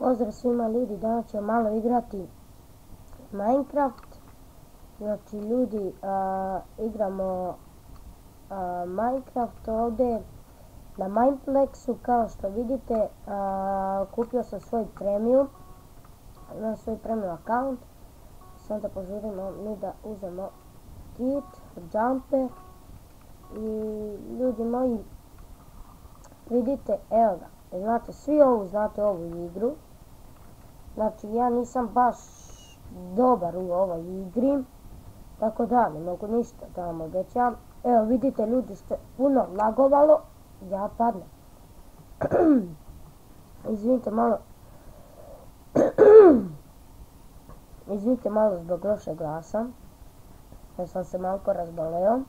Pozdrav svima ljudi, danas ćemo malo igrati Minecraft. Znači ljudi, igramo Minecraft ovdje na Mineplexu. Kao što vidite, kupio sam svoj premium, imam svoj premium account. Sada požurimo mi da uzmemo kit, jumper i ljudi moji, vidite, evo ga. Znate, svi znate ovu igru. Znači, ja nisam baš dobar u ovoj igri, tako da ne mogu ništa da vam obećam. Evo, vidite ljudi, što je puno lagovalo, ja padnem. Izvinite malo. Izvinite malo zbog lošeg glasa, jer sam se malo razboleo.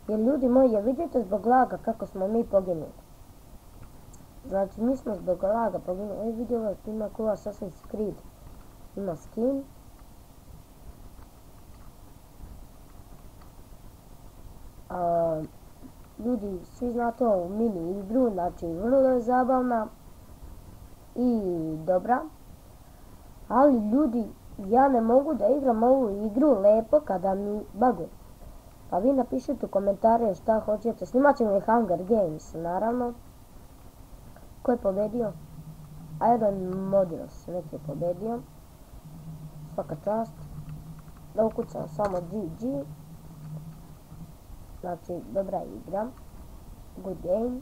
Jer ljudi moji, vidite zbog laga kako smo mi poginuli. Znači, mi smo zbog laga poginuli. Vidi ovo, ima ko Assassin's Creed. Ima skin. Ljudi, svi znate ovu mini igru, znači vrlo je zabavna i dobra. Ali ljudi, ja ne mogu da igram ovu igru lepo kada mi buguje. Pa vi napišite u komentare šta hoćete. Snimat ćemo i Hunger Games, naravno. Ko je pobedio? Iron Modules, neki je pobedio. Svaka čast. Da ukucam samo GG. Znači, dobra igra. Good game.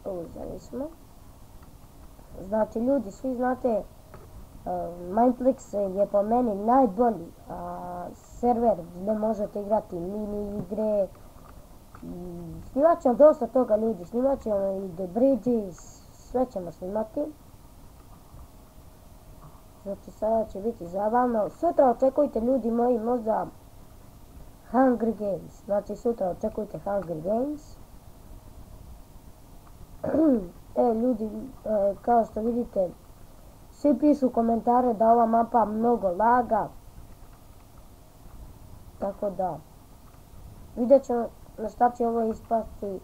Uzeli smo. Znači, ljudi, svi znate, Mineplex je po meni najbolji server gdje možete igrati mini igre. Snimat ćemo dosta toga ljudi, snimat ćemo i The Bridges, sve ćemo snimati. Znači sada će biti zabavno. Sutra očekujte ljudi moji možda Hunger Games. Znači sutra očekujte Hunger Games. Ljudi, kao što vidite, svi pišu komentare da ova mapa mnogo laga. Tako da, vidjet ćemo na šta će ovo ispasti,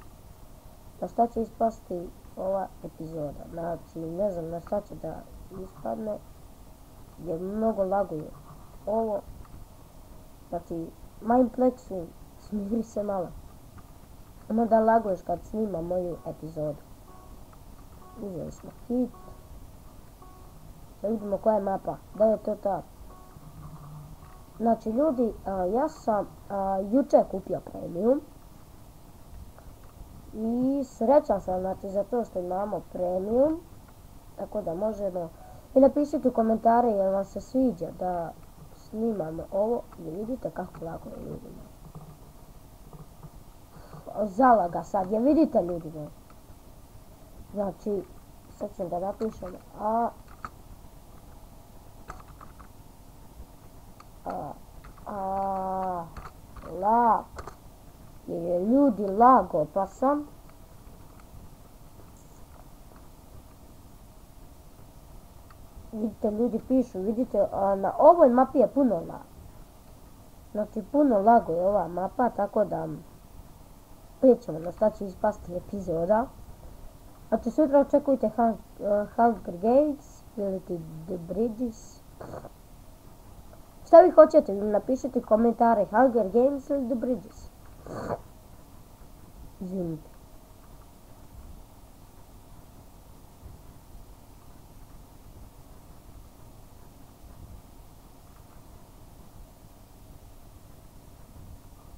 na šta će ispasti ova epizoda. Znači, ne znam na šta će da ispadne, jer mnogo laguje ovo. Znači, Mineplexu, smiri se malo. Ono da laguješ kad snimam moju epizodu. Uzeli smo kit. Da vidimo koja je mapa, da je to ta. Znači ljudi, ja sam jučer kupio premium. I srećan sam, znači, za to što imamo premium. Tako da možemo. I napišite u komentare jel vam se sviđa da snimamo ovo. I vidite kako lako je ljudima. Zalaga sad, je vidite ljudima. Znači, sad ćemo da napišemo lag, jer je ljudi lag opasan. Vidite, ljudi pišu, vidite, na ovoj mapi je puno lag. Znači, puno lago je ova mapa, tako da vidjet ćemo na šta će ispasti epizoda. Znači, sutra očekujte Hunger Games ili The Bridges. Šta vi hoćete? Napišite komentare Hunger Games ili The Bridges. Izvinite.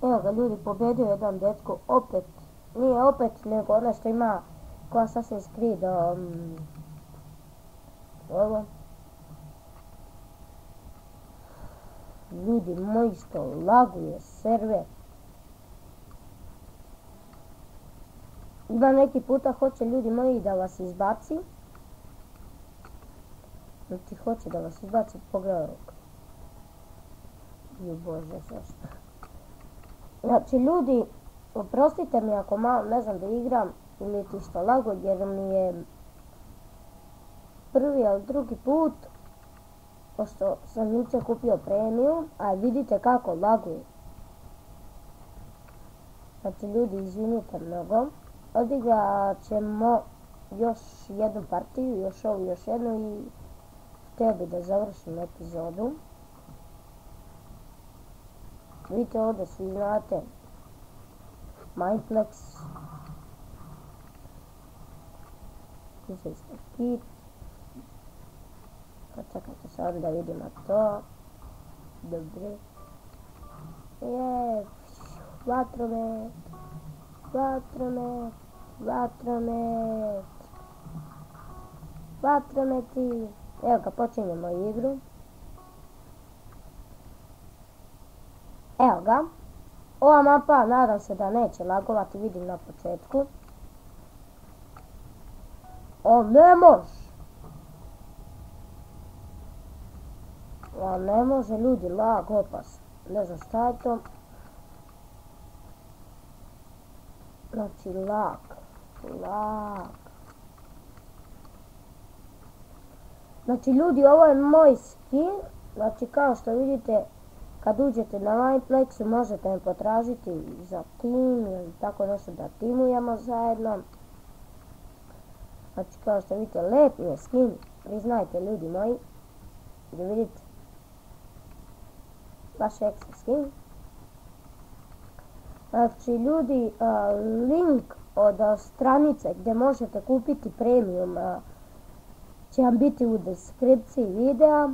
Evo ga ljudi, pobedio jedan dečko opet. Nije opet, nego ono što ima ko Assassin's Creed. Ovo. Ljudi moji, što laguje server. Ima neki puta hoće ljudi moji da vas izbaci. Znači hoće da vas izbaci, pogledaj rok. Ju bože, zašto? Znači ljudi, oprostite mi ako malo ne znam da igram ili ti što lago, jer mi je prvi ili drugi put, pošto sam jučer kupio premium, a vidite kako laguje. Znači ljudi, izvinite mnogo. Odigrat ćemo još jednu partiju, još ovu, još jednu i htio bi da završim epizodu. Vidite ovdje, svi znate, Mineplex, uzeli smo kit, čekajte sad da vidimo to, dobro, vatromet, vatromet, vatromet, vatrometi, evo ga, počinjemo igru. Evo ga, ova mapa nadam se da neće lagovati, vidim na početku. O, ne može! O, ne može ljudi, lag, opas. Ne znam šta je to. Znači, lag. Znači, ljudi, ovo je moj skin. Znači, kao što vidite, kad uđete na Mineplexu možete me potražiti za tim ili tako nešto da timujemo zajedno. Znači kao što vidite lep mi je skin, priznajte ljudi moji, da vidite baš ekstra skin. Znači ljudi, link od stranice gdje možete kupiti premium će vam biti u deskripciji videa.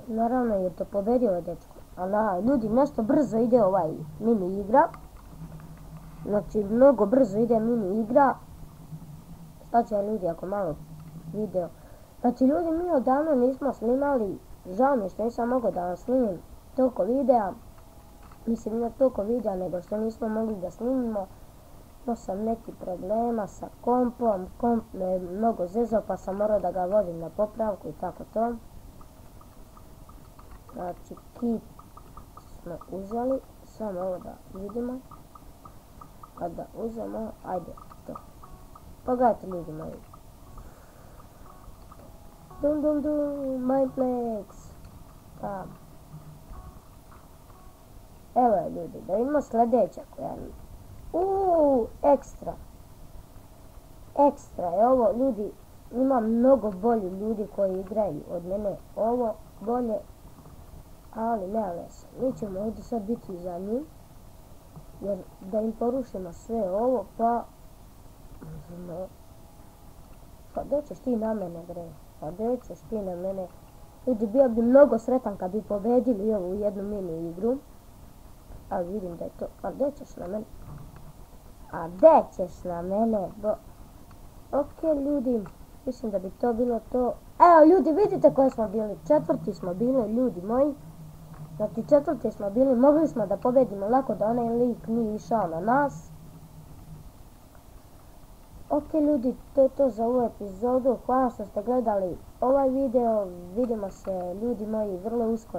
Naravno je to pobedio dečko, ali ljudi nešto brzo ide ovaj mini igra. Znači mnogo brzo ide mini igra. Šta će ljudi ako malo video. Znači ljudi mi odavno nismo snimali, žao mi je što nisam mogao da vam snimim toliko videa. Mislim ne toliko videa nego što nismo mogli da snimimo. Imao sam neki problema sa kompom, komp me mnogo zezao pa sam morao da ga vodim na popravku i tako to. Znači kit smo uzeli, samo ovo da vidimo. Kada uzemo, ajde to. Pogledajte ljudi moji. Dum dum dum, Mineplex. Tam. Evo je ljudi, da vidimo sljedeća koja je. Ekstra. Ekstra je ovo ljudi, ima mnogo bolji ljudi koji igraju od mene ovo bolje. Ali nema veze, mi ćemo ovdje sad biti za njim, jer da im porušimo sve ovo, pa gdje ćeš ti na mene bre, pa gdje ćeš ti na mene, ljudi bio bi mnogo sretan kad bi pobedili ovu jednu mini igru, ali vidim da je to, a gdje ćeš na mene, ok ljudi, mislim da bi to bilo to, evo ljudi vidite koje smo bili, 4. smo bili ljudi moji. Znači 4. smo bili, mogli smo da pobedimo lako da onaj lik nije išao na nas. Ok ljudi, to je to za ovu epizodu, hvala što ste gledali ovaj video, vidimo se ljudi moji vrlo uskoro.